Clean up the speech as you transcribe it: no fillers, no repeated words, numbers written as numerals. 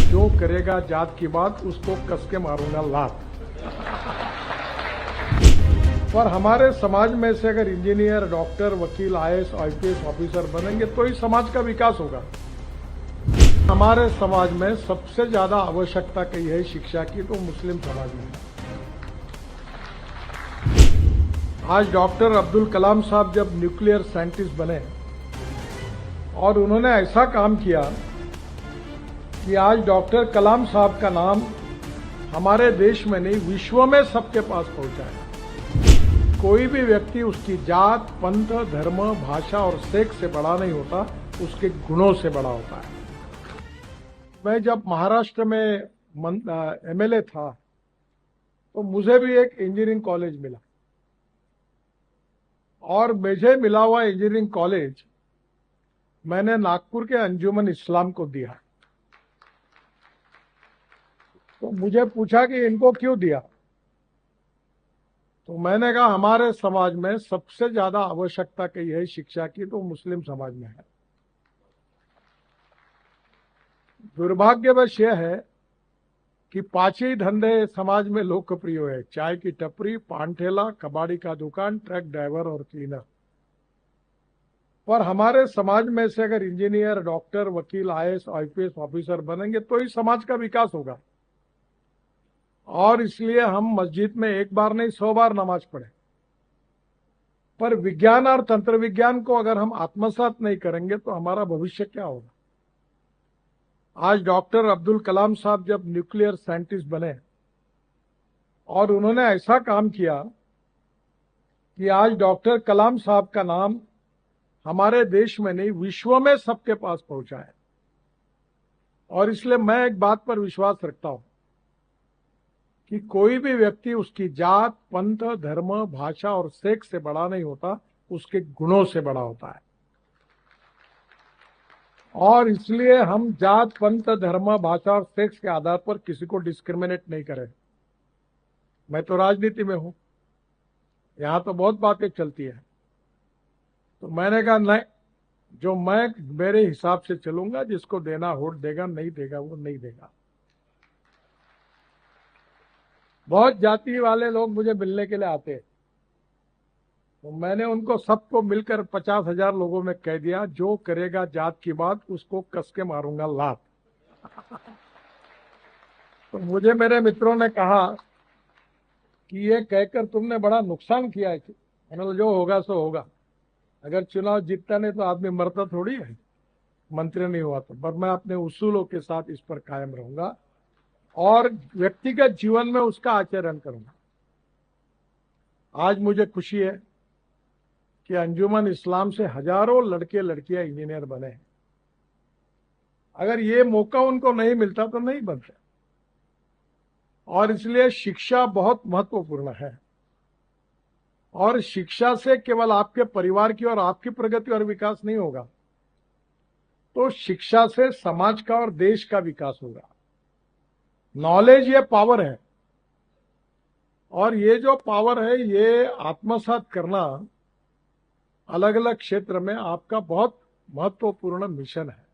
जो करेगा जात की बात उसको कस के मारूंगा लात। पर हमारे समाज में से अगर इंजीनियर, डॉक्टर, वकील, आईएएस, आईपीएस ऑफिसर बनेंगे तो ही समाज का विकास होगा। हमारे समाज में सबसे ज्यादा आवश्यकता कही है शिक्षा की तो मुस्लिम समाज में है। आज डॉक्टर अब्दुल कलाम साहब जब न्यूक्लियर साइंटिस्ट बने और उन्होंने ऐसा काम किया कि आज डॉक्टर कलाम साहब का नाम हमारे देश में नहीं विश्व में सबके पास पहुंचा है। कोई भी व्यक्ति उसकी जात, पंथ, धर्म, भाषा और सेक्स से बड़ा नहीं होता, उसके गुणों से बड़ा होता है। मैं जब महाराष्ट्र में एमएलए था तो मुझे भी एक इंजीनियरिंग कॉलेज मिला और मुझे मिला हुआ इंजीनियरिंग कॉलेज मैंने नागपुर के अंजुमन इस्लाम को दिया। तो मुझे पूछा कि इनको क्यों दिया, तो मैंने कहा हमारे समाज में सबसे ज्यादा आवश्यकता कही है शिक्षा की तो मुस्लिम समाज में है। दुर्भाग्यवश यह है कि पांच ही धंधे समाज में लोकप्रिय है: चाय की टपरी, पान ठेला, कबाड़ी का दुकान, ट्रक ड्राइवर और क्लीनर। पर हमारे समाज में से अगर इंजीनियर, डॉक्टर, वकील, आईएएस, आईपीएस ऑफिसर बनेंगे तो ही समाज का विकास होगा। और इसलिए हम मस्जिद में एक बार नहीं 100 बार नमाज पढ़े, पर विज्ञान और तंत्र विज्ञान को अगर हम आत्मसात नहीं करेंगे तो हमारा भविष्य क्या होगा। आज डॉक्टर अब्दुल कलाम साहब जब न्यूक्लियर साइंटिस्ट बने और उन्होंने ऐसा काम किया कि आज डॉक्टर कलाम साहब का नाम हमारे देश में नहीं विश्व में सबके पास पहुंचा है। और इसलिए मैं एक बात पर विश्वास रखता हूं कि कोई भी व्यक्ति उसकी जात, पंथ, धर्म, भाषा और सेक्स से बड़ा नहीं होता, उसके गुणों से बड़ा होता है। और इसलिए हम जात, पंथ, धर्म, भाषा और सेक्स के आधार पर किसी को डिस्क्रिमिनेट नहीं करें। मैं तो राजनीति में हूं, यहां तो बहुत बातें चलती है, तो मैंने कहा नहीं, जो मैं मेरे हिसाब से चलूंगा, जिसको देना वोट देगा, नहीं देगा वो नहीं देगा। बहुत जाति वाले लोग मुझे मिलने के लिए आते हैं, तो मैंने उनको सबको मिलकर 50,000 लोगों में कह दिया, जो करेगा जात की बात उसको कस के मारूंगा लात। तो मुझे मेरे मित्रों ने कहा कि ये कहकर तुमने बड़ा नुकसान किया है। मैंने कहा जो होगा सो होगा, अगर चुनाव जीतता नहीं तो आदमी मरता थोड़ी है, मंत्री नहीं हुआ तो। पर मैं अपने उसूलों के साथ इस पर कायम रहूंगा और व्यक्तिगत जीवन में उसका आचरण करूंगा। आज मुझे खुशी है कि अंजुमन इस्लाम से हजारों लड़के लड़कियां इंजीनियर बने हैं। अगर ये मौका उनको नहीं मिलता तो नहीं बनता। और इसलिए शिक्षा बहुत महत्वपूर्ण है। और शिक्षा से केवल आपके परिवार की और आपकी प्रगति और विकास नहीं होगा, तो शिक्षा से समाज का और देश का विकास होगा। नॉलेज ये पावर है, और ये जो पावर है ये आत्मसात करना अलग अलग क्षेत्र में आपका बहुत महत्वपूर्ण मिशन है।